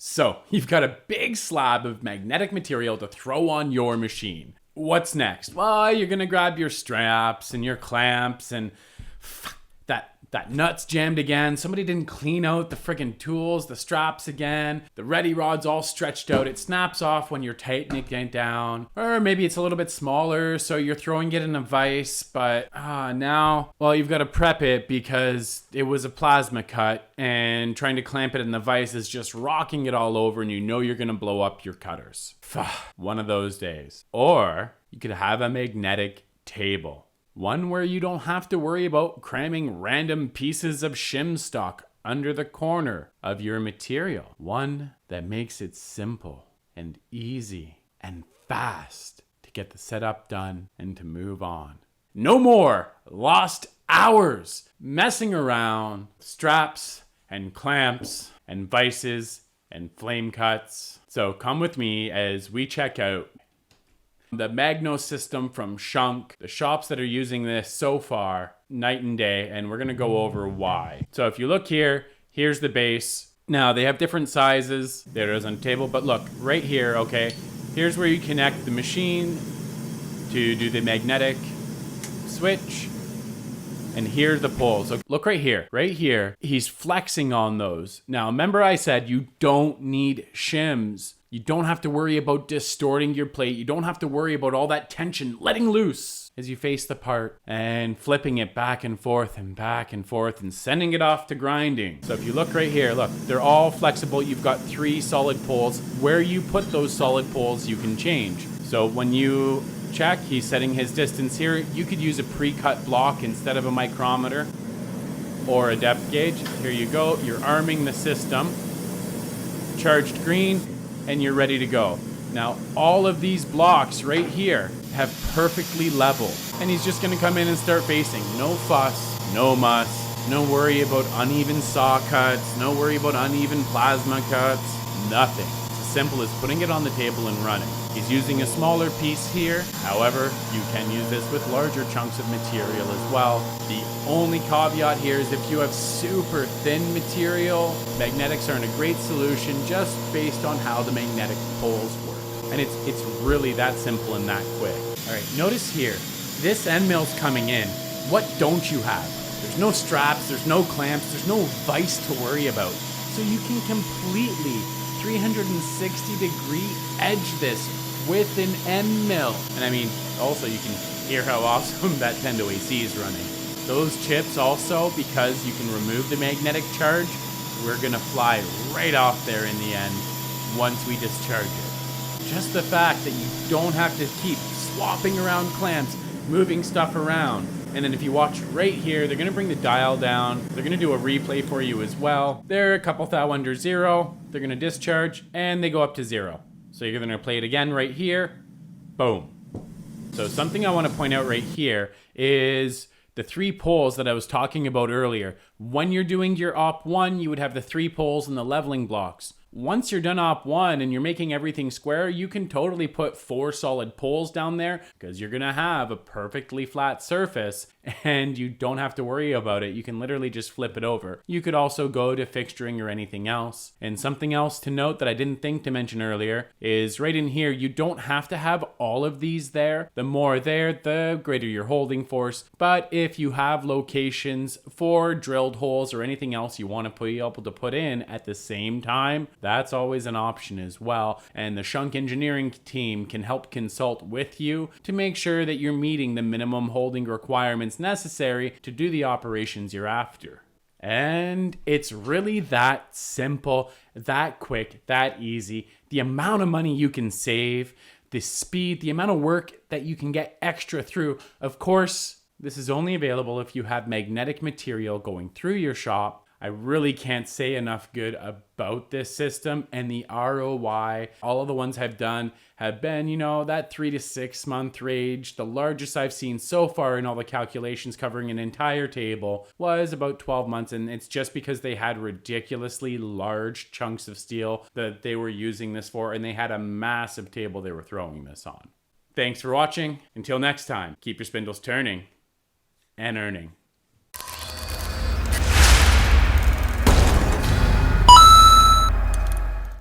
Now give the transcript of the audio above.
So you've got a big slab of magnetic material to throw on your machine. What's next? Well, you're gonna grab your straps and your clamps and that nut's jammed again. Somebody didn't clean out the friggin' tools, the straps again. The ready rod's all stretched out. It snaps off when you're tightening it down. Or maybe it's a little bit smaller, so you're throwing it in a vise, but now, well, you've got to prep it because it was a plasma cut and trying to clamp it in the vise is just rocking it all over and you know you're gonna blow up your cutters. One of those days. Or you could have a magnetic table. One where you don't have to worry about cramming random pieces of shim stock under the corner of your material. One that makes it simple and easy and fast to get the setup done and to move on. No more lost hours messing around straps and clamps and vices and flame cuts. So come with me as we check out the Magno system from Schunk, the shops that are using this so far, night and day, and we're gonna go over why. So if you look here, here's the base. Now they have different sizes, there it is on the table, but look, right here, okay, here's where you connect the machine to do the magnetic switch, and here's the poles. So look right here, he's flexing on those. Now remember I said you don't need shims. You don't have to worry about distorting your plate. You don't have to worry about all that tension letting loose as you face the part and flipping it back and forth and sending it off to grinding. So if you look right here, look, they're all flexible. You've got 3 solid poles. Where you put those solid poles, you can change. So when you check, he's setting his distance here. You could use a pre-cut block instead of a micrometer or a depth gauge. Here you go. You're arming the system. Charged green. And you're ready to go. Now, all of these blocks right here have perfectly level. And he's just gonna come in and start facing. No fuss, no muss, no worry about uneven saw cuts, no worry about uneven plasma cuts, nothing. It's as simple as putting it on the table and running. He's using a smaller piece here. However, you can use this with larger chunks of material as well. The only caveat here is if you have super thin material, magnetics aren't a great solution just based on how the magnetic poles work. And it's really that simple and that quick. All right, notice here, this end mill's coming in. What don't you have? There's no straps, there's no clamps, there's no vise to worry about. So you can completely 360-degree edge this with an end mill. And I mean, also you can hear how awesome that Tendo AC is running. Those chips also, because you can remove the magnetic charge, we're gonna fly right off there in the end once we discharge it. Just the fact that you don't have to keep swapping around clamps, moving stuff around. And then if you watch right here, they're gonna bring the dial down. They're gonna do a replay for you as well. They're a couple thou under 0. They're gonna discharge and they go up to 0. So you're gonna play it again right here. Boom. So something I wanna point out right here is the 3 poles that I was talking about earlier. When you're doing your op 1, you would have the 3 poles and the leveling blocks. Once you're done op 1 and you're making everything square, you can totally put 4 solid poles down there because you're gonna have a perfectly flat surface and you don't have to worry about it. You can literally just flip it over. You could also go to fixturing or anything else. And something else to note that I didn't think to mention earlier is right in here, you don't have to have all of these there. The more there, the greater your holding force. But if you have locations for drilled holes or anything else you want to be able to put in at the same time, that's always an option as well. And the Schunk engineering team can help consult with you to make sure that you're meeting the minimum holding requirements necessary to do the operations you're after. And it's really that simple, that quick, that easy. The amount of money you can save, the speed, the amount of work that you can get extra through. Of course, this is only available if you have magnetic material going through your shop. I really can't say enough good about this system, and the ROI, all of the ones I've done have been, that 3 to 6 month range. The largest I've seen so far in all the calculations covering an entire table was about 12 months, and it's just because they had ridiculously large chunks of steel that they were using this for, and they had a massive table they were throwing this on. Thanks for watching. Until next time, keep your spindles turning and earning.